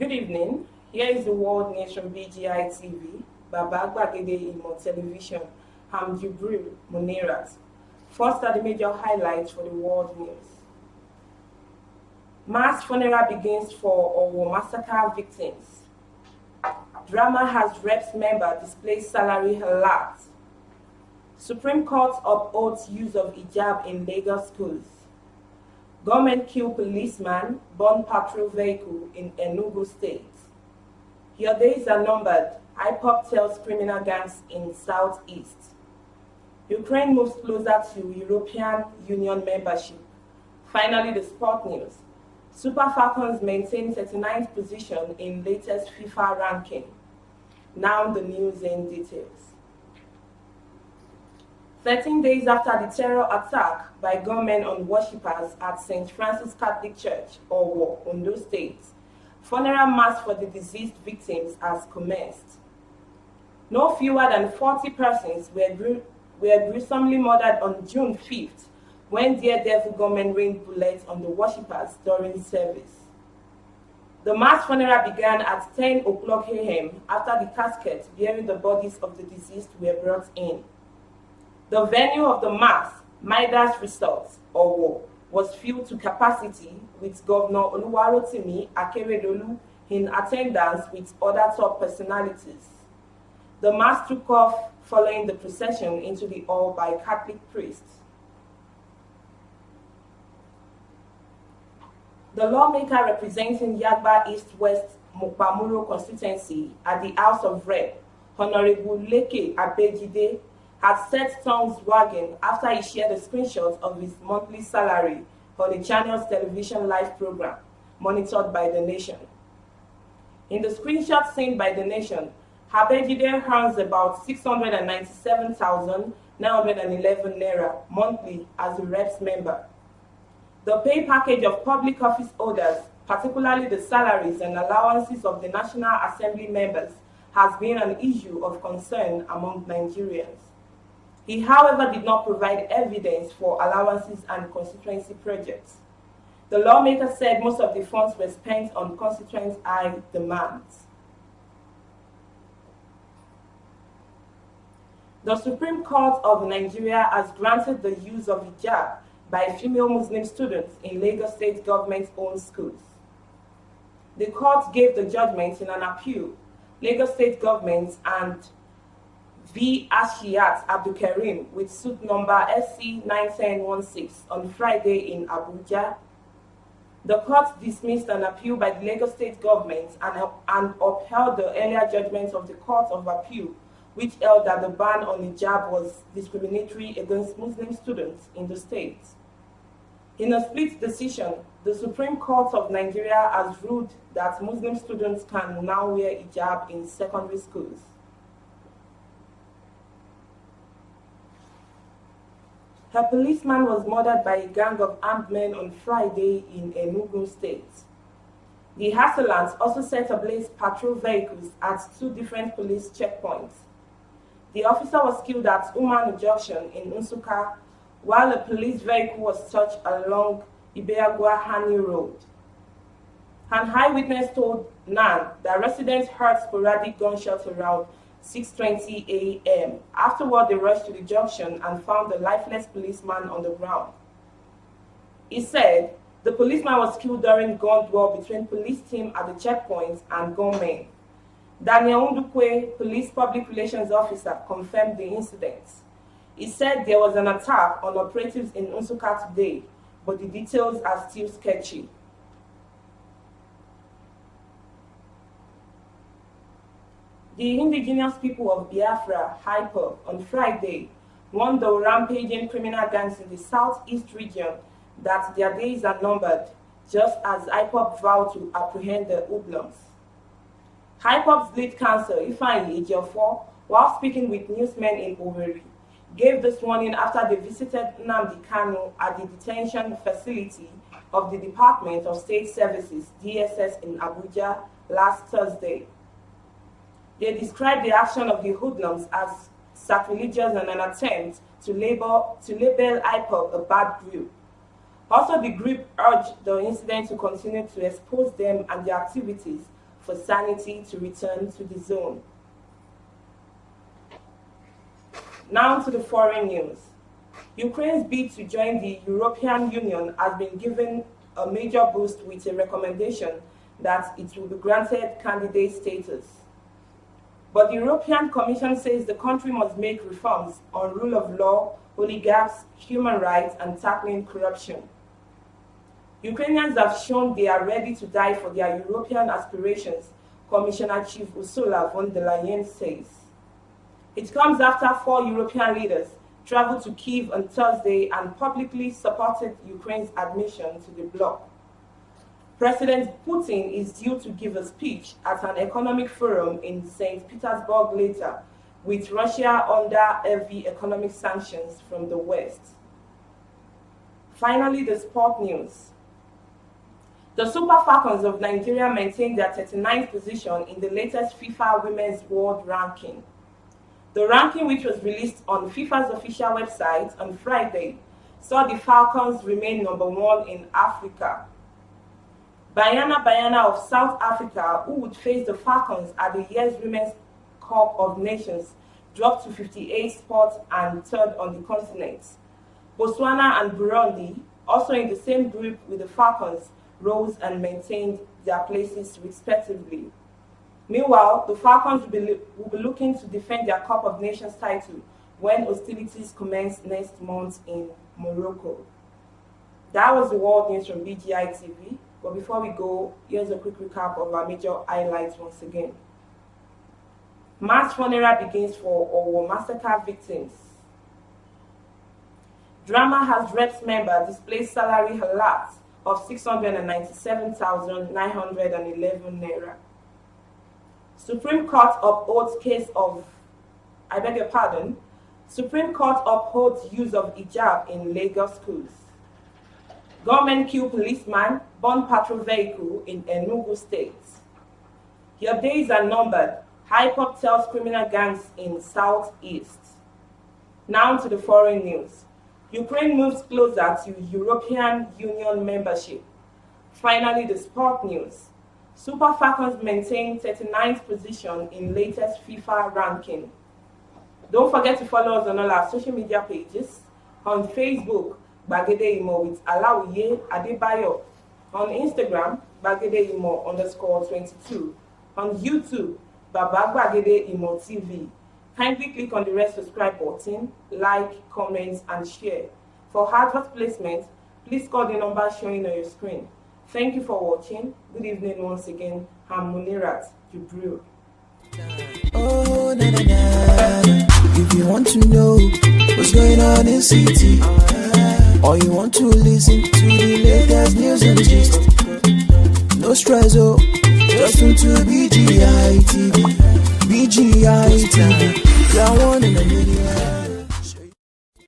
Good evening. Here is the world news from BGI TV, Baba Gbagede Imo Television. I'm Jibril Munirat. First are the major highlights for the world news. Mass funeral begins for Owo massacre victims. Drama has reps member display salary alert. Supreme Court upholds use of hijab in Lagos schools. Government kill policeman, burn patrol vehicle in Enugu State. Your days are numbered, IPOB tells criminal gangs in Southeast. Ukraine moves closer to European Union membership. Finally, the sport news. Super Falcons maintain 39th position in latest FIFA ranking. Now the news in details. 13 days after the terror attack by gunmen on worshippers at St. Francis Catholic Church, Owo, Ondo State, funeral mass for the deceased victims has commenced. No fewer than 40 persons were gruesomely murdered on June 5th when daredevil gunmen rained bullets on the worshippers during service. The mass funeral began at 10 o'clock a.m. after the caskets bearing the bodies of the deceased were brought in. The venue of the mass, Midas Resort, Owo, was filled to capacity with Governor Oluwarotimi Akeredolu in attendance with other top personalities. The mass took off following the procession into the hall by Catholic priests. The lawmaker representing Yagba East-West Mokpamuro constituency at the House of Rep, Honorable Leke Abejide, had set tongues wagging after he shared a screenshot of his monthly salary for the channel's television live program, monitored by the nation. In the screenshot seen by the nation, Abejide earns about 697,911 naira monthly as a reps member. The pay package of public office holders, particularly the salaries and allowances of the National Assembly members, has been an issue of concern among Nigerians. He, however, did not provide evidence for allowances and constituency projects. The lawmaker said most of the funds were spent on constituent high demands. The Supreme Court of Nigeria has granted the use of hijab by female Muslim students in Lagos State government-owned schools. The court gave the judgment in an appeal. Lagos State government and V. Ashiat Abdulkarim with suit number SC 91016 on Friday in Abuja. The court dismissed an appeal by the Lagos State government and upheld the earlier judgment of the Court of Appeal, which held that the ban on hijab was discriminatory against Muslim students in the state. In a split decision, the Supreme Court of Nigeria has ruled that Muslim students can now wear hijab in secondary schools. A policeman was murdered by a gang of armed men on Friday in Enugu State. The assailants also set ablaze patrol vehicles at two different police checkpoints. The officer was killed at Umanu Junction in Nsukka, while a police vehicle was searched along Ibeagua-Hani Road. An eyewitness told NAN that residents heard sporadic gunshots around 6:20 a.m. Afterward, they rushed to the junction and found the lifeless policeman on the ground. He said the policeman was killed during gun duel between police team at the checkpoint and gunmen. Daniel Ndukwe, police public relations officer, confirmed the incident. He said there was an attack on operatives in Nsukka today, but the details are still sketchy. The indigenous people of Biafra, IPOB, on Friday warned the rampaging criminal gangs in the southeast region that their days are numbered, just as IPOB vowed to apprehend the hoodlums. IPOB's lead counsel, Ifeanyi Ejiofor, while speaking with newsmen in Owerri, gave this warning after they visited Nnamdi Kanu at the detention facility of the Department of State Services, DSS, in Abuja last Thursday. They described the action of the hoodlums as sacrilegious and an attempt to label IPOB a bad group. Also, the group urged the incident to continue to expose them and their activities for sanity to return to the zone. Now to the foreign news. Ukraine's bid to join the European Union has been given a major boost with a recommendation that it will be granted candidate status. But the European Commission says the country must make reforms on rule of law, oligarchs, human rights, and tackling corruption. Ukrainians have shown they are ready to die for their European aspirations, Commissioner Chief Ursula von der Leyen says. It comes after 4 European leaders traveled to Kyiv on Thursday and publicly supported Ukraine's admission to the bloc. President Putin is due to give a speech at an economic forum in St. Petersburg later, with Russia under heavy economic sanctions from the West. Finally, the sport news. The Super Falcons of Nigeria maintained their 39th position in the latest FIFA Women's World Ranking. The ranking, which was released on FIFA's official website on Friday, saw the Falcons remain number 1 in Africa. Banyana of South Africa, who would face the Falcons at the year's Women's Cup of Nations, dropped to 58 spots and 3rd on the continent. Botswana and Burundi, also in the same group with the Falcons, rose and maintained their places respectively. Meanwhile, the Falcons will be looking to defend their Cup of Nations title when hostilities commence next month in Morocco. That was the world news from BGI TV. But before we go, here's a quick recap of our major highlights once again. Mass funeral begins for Owo massacre victims. Drama House Reps member displays salary alert of 697,911 naira. Supreme Court upholds Supreme Court upholds use of hijab in Lagos schools. Government kill policeman, burn patrol vehicle in Enugu State. Your days are numbered. IPOB tells criminal gangs in Southeast. Now to the foreign news. Ukraine moves closer to European Union membership. Finally, the sport news. Super Falcons maintain 39th position in latest FIFA ranking. Don't forget to follow us on all our social media pages. On Facebook, Gbagede Imo with Alawiye Adebayo. On Instagram, Gbagede Imo _22. On YouTube, Baba Gbagede Imo TV. Kindly click on the red subscribe button, like, comment, and share. For advert placement, please call the number showing on your screen. Thank you for watching. Good evening once again. I'm Munirat Jubril. Oh, na, na, na. If you want to know what's going on in city, or you want to listen to the latest news and gist, no stress, oh, just tune to BGI TV. BGI TV, you're one in a million.